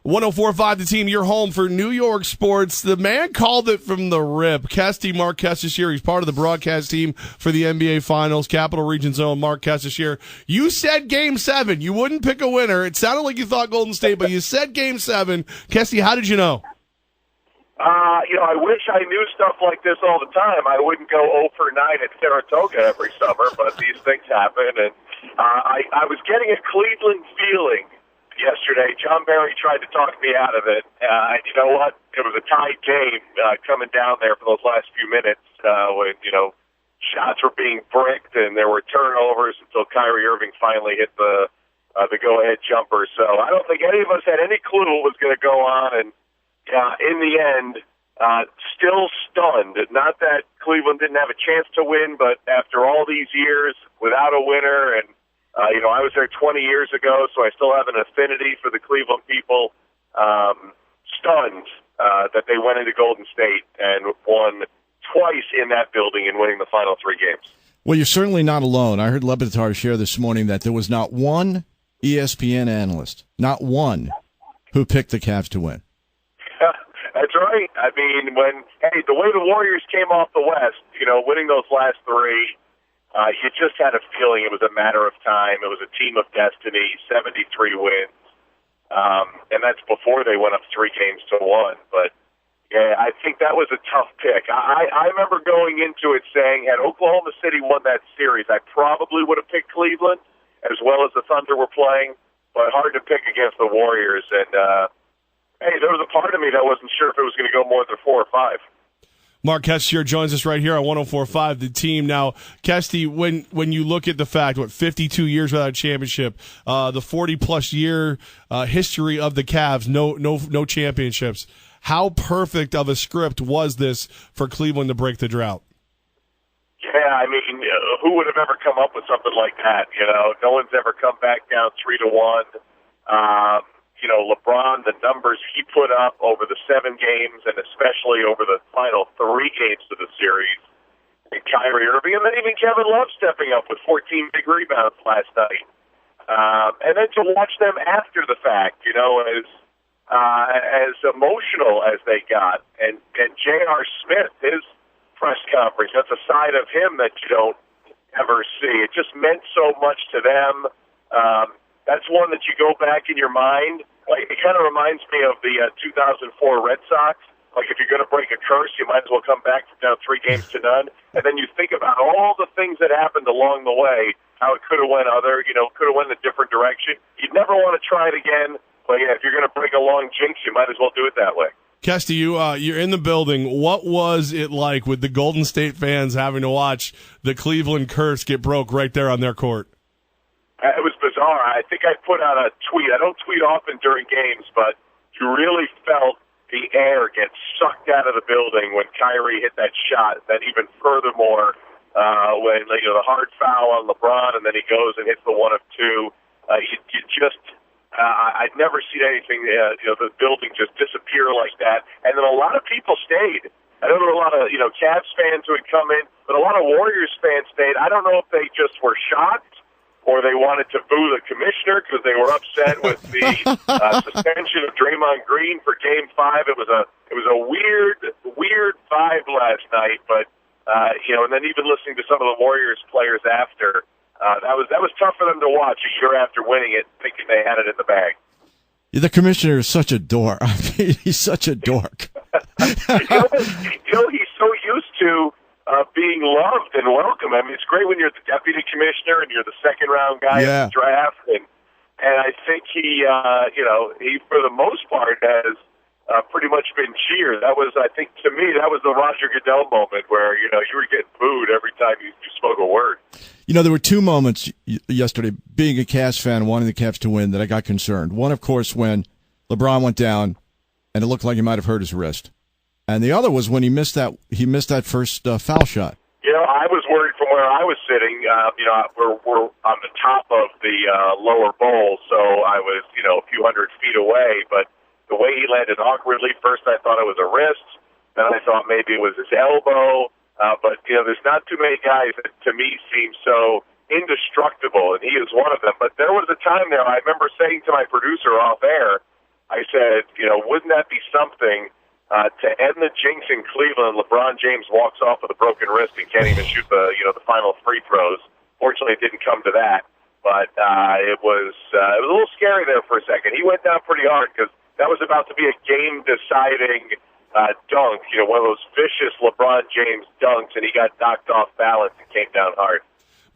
104.5 The Team, your home for New York sports. The man called it from the rip. Marc Kestecher, he's part of the broadcast team for the NBA Finals. Capital Region's own Marc Kestecher. You said Game 7. You wouldn't pick a winner. It sounded like you thought Golden State, but you said Game 7. Kesty, how did you know? I wish I knew stuff like this all the time. I wouldn't go 0 for 9 at Saratoga every summer, but these things happen. And I was getting a Cleveland feeling yesterday. John Barry tried to talk me out of it. And you know what? It was a tight game coming down there for those last few minutes when, shots were being bricked and there were turnovers until Kyrie Irving finally hit the go-ahead jumper. So I don't think any of us had any clue what was going to go on. And in the end, still stunned. Not that Cleveland didn't have a chance to win, but after all these years without a winner, and I was there 20 years ago, so I still have an affinity for the Cleveland people. Stunned that they went into Golden State and won twice in that building and winning the final 3 games. Well, you're certainly not alone. I heard Le Batard share this morning that there was not one ESPN analyst, not one, who picked the Cavs to win. That's right. I mean, the way the Warriors came off the West, winning those last 3, you just had a feeling it was a matter of time. It was a team of destiny, 73 wins. And that's before they went up 3-1. But, yeah, I think that was a tough pick. I remember going into it saying, had Oklahoma City won that series, I probably would have picked Cleveland, as well as the Thunder were playing, but hard to pick against the Warriors. And, hey, there was a part of me that wasn't sure if it was going to go more than 4 or 5. Marc Kestecher joins us right here on 104.5 The Team. Now, Kesty, when you look at the fact, 52 years without a championship, the 40-plus year history of the Cavs, no championships, how perfect of a script was this for Cleveland to break the drought? Yeah, I mean, who would have ever come up with something like that? No one's ever come back down 3-1. LeBron, the numbers he put up over the 7 games and especially over the final 3 games of the series, and Kyrie Irving, and then even Kevin Love stepping up with 14 big rebounds last night. And then to watch them after the fact, as emotional as they got. And J.R. Smith, his press conference, that's a side of him that you don't ever see. It just meant so much to them. That's one that you go back in your mind. Like, it kind of reminds me of the 2004 Red Sox. Like, if you're going to break a curse, you might as well come back from down 3-0. And then you think about all the things that happened along the way, how it could have went could have went in a different direction. You'd never want to try it again. But, yeah, if you're going to break a long jinx, you might as well do it that way. Kesty, you're in the building. What was it like with the Golden State fans having to watch the Cleveland curse get broke right there on their court? It was bizarre. I think I put out a tweet. I don't tweet often during games, but you really felt the air get sucked out of the building when Kyrie hit that shot. Then even furthermore, when the hard foul on LeBron, and then he goes and hits the 1 of 2. I'd never seen anything. The building just disappear like that. And then a lot of people stayed. I know there were a lot of Cavs fans who had come in, but a lot of Warriors fans stayed. I don't know if they just were shocked, or they wanted to boo the commissioner because they were upset with the suspension of Draymond Green for Game 5. It was a weird vibe last night, but and then even listening to some of the Warriors players after, that was tough for them to watch a year after winning it, thinking they had it in the bag. The commissioner is such a dork. I mean, he's such a dork. He's so used to being loved and welcome. I mean, it's great when you're the deputy commissioner and you're the second-round guy in the draft, and I think he for the most part has pretty much been cheered. That was, I think, to me, that was the Roger Goodell moment where you were getting booed every time you spoke a word. There were 2 moments yesterday, being a Cavs fan, wanting the Cavs to win, that I got concerned. One, of course, when LeBron went down, and it looked like he might have hurt his wrist. And the other was when he missed that first foul shot. I was worried from where I was sitting. We're on the top of the lower bowl, so I was, a few hundred feet away. But the way he landed awkwardly, first I thought it was a wrist. Then I thought maybe it was his elbow. But there's not too many guys that, to me, seem so indestructible, and he is one of them. But there was a time there, I remember saying to my producer off air, I said, said, wouldn't that be something to end the jinx in Cleveland? LeBron James walks off with a broken wrist and can't even shoot the final free throws. Fortunately, it didn't come to that, but it was a little scary there for a second. He went down pretty hard because that was about to be a game-deciding dunk, one of those vicious LeBron James dunks, and he got knocked off balance and came down hard.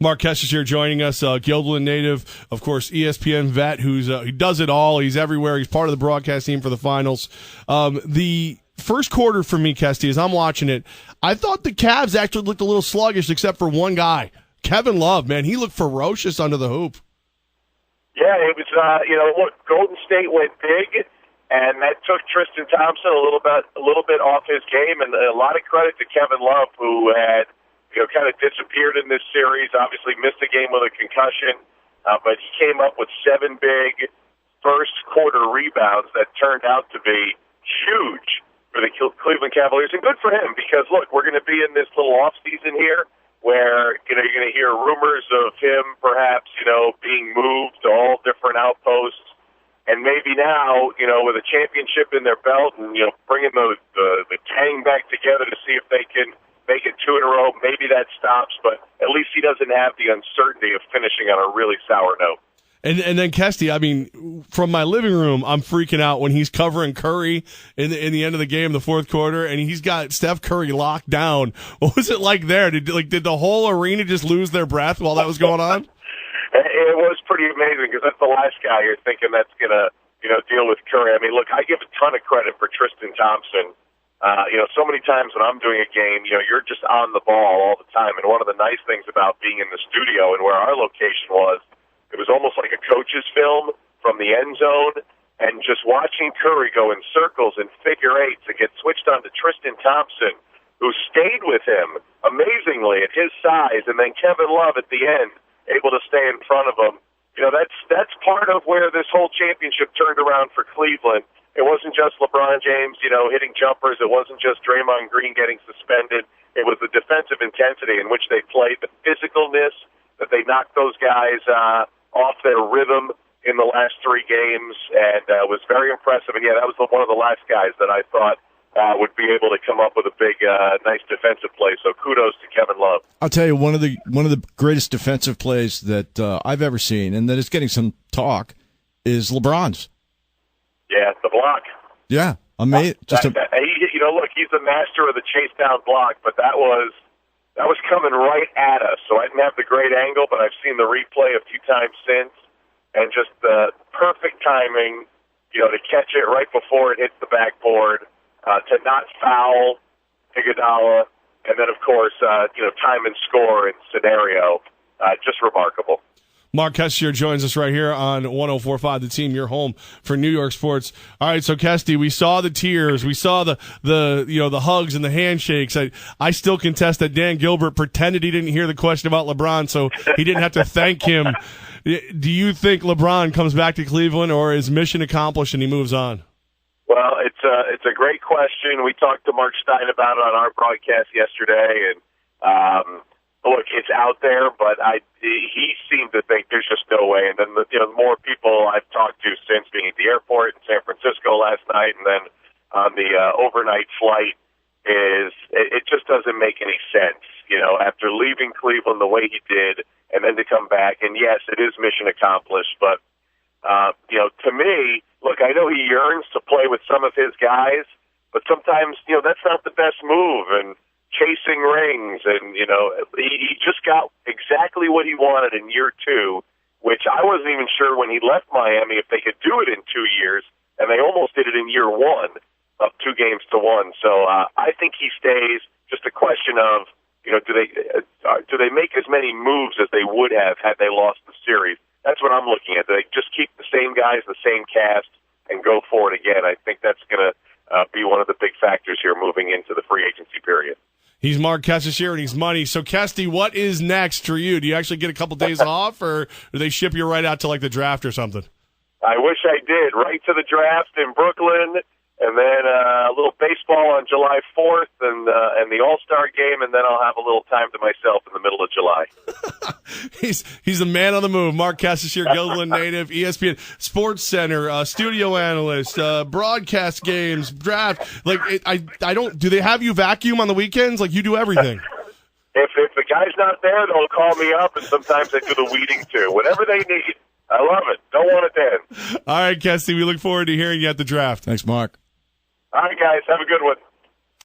Marc Kestecher joining us, Guilderland native, of course, ESPN vet, he does it all. He's everywhere. He's part of the broadcast team for the finals. The first quarter for me, Kesty, as I'm watching it, I thought the Cavs actually looked a little sluggish except for one guy, Kevin Love. Man, he looked ferocious under the hoop. Yeah, it was, look, Golden State went big, and that took Tristan Thompson a little bit off his game, and a lot of credit to Kevin Love, who had kind of disappeared in this series, obviously missed a game with a concussion, but he came up with 7 big first-quarter rebounds that turned out to be huge for the Cleveland Cavaliers, and good for him because, look, we're going to be in this little off-season here where, you're going to hear rumors of him perhaps, being moved to all different outposts, and maybe now, with a championship in their belt and, bringing the gang back together to see if they can make it 2 in a row, maybe that stops, but at least he doesn't have the uncertainty of finishing on a really sour note. And then Kesty, I mean, from my living room, I'm freaking out when he's covering Curry in the end of the game, the fourth quarter, and he's got Steph Curry locked down. What was it like there? Did the whole arena just lose their breath while that was going on? It was pretty amazing because that's the last guy you're thinking that's gonna deal with Curry. I mean, look, I give a ton of credit for Tristan Thompson. So many times when I'm doing a game, you're just on the ball all the time. And one of the nice things about being in the studio and where our location was, it was almost like a coach's film from the end zone. And just watching Curry go in circles and figure eights and get switched on to Tristan Thompson, who stayed with him amazingly at his size, and then Kevin Love at the end, able to stay in front of him. That's part of where this whole championship turned around for Cleveland. It wasn't just LeBron James, hitting jumpers. It wasn't just Draymond Green getting suspended. It was the defensive intensity in which they played, the physicalness that they knocked those guys off their rhythm in the last 3 games, and was very impressive. And, yeah, that was one of the last guys that I thought would be able to come up with a big, nice defensive play. So kudos to Kevin Love. I'll tell you, one of the greatest defensive plays that I've ever seen, and that is getting some talk, is LeBron's. Yeah, the block. Yeah, amazing. Look, he's the master of the chase down block, but that was coming right at us. So I didn't have the great angle, but I've seen the replay a few times since, and just the perfect timing, to catch it right before it hits the backboard, to not foul Iguodala, and then of course, time and score and scenario, just remarkable. Marc Kestecher joins us right here on 104.5 The Team, your home for New York sports. All right, so Kesty, we saw the tears, we saw the hugs and the handshakes. I still contest that Dan Gilbert pretended he didn't hear the question about LeBron, so he didn't have to thank him. Do you think LeBron comes back to Cleveland, or is mission accomplished and he moves on? Well, it's a great question. We talked to Mark Stein about it on our broadcast yesterday, and look, it's out there, but he seemed to think there's just no way. And then the more people I've talked to since being at the airport in San Francisco last night, and then on the overnight flight, it just doesn't make any sense. After leaving Cleveland the way he did, and then to come back. And yes, it is mission accomplished, but to me, look, I know he yearns to play with some of his guys, but sometimes that's not the best move. And chasing rings, and he just got exactly what he wanted in year 2, which I wasn't even sure when he left Miami if they could do it in 2 years, and they almost did it in year 1, up 2-1. So I think he stays. Just a question of do they make as many moves as they would have had they lost the series? That's what I'm looking at. Do they just keep the same guys, the same cast, and go for it again? I think that's going to be one of the big factors here moving into the free agency period. He's Marc Kestecher, and he's money. So, Kesty, what is next for you? Do you actually get a couple days off, or do they ship you right out to, the draft or something? I wish I did. Right to the draft in Brooklyn, and then a little baseball on July 4th, and the All-Star game, and then I'll have a little time to myself in the middle of July. He's a man on the move. Marc Kestecher, Gilliland native, ESPN Sports Center, studio analyst, broadcast games, draft. Like, I don't. Do they have you vacuum on the weekends? Like, you do everything. If the guy's not there, they'll call me up, and sometimes I do the weeding too. Whatever they need. I love it. Don't want it then. All right, Kesty, we look forward to hearing you at the draft. Thanks, Marc. All right, guys. Have a good one.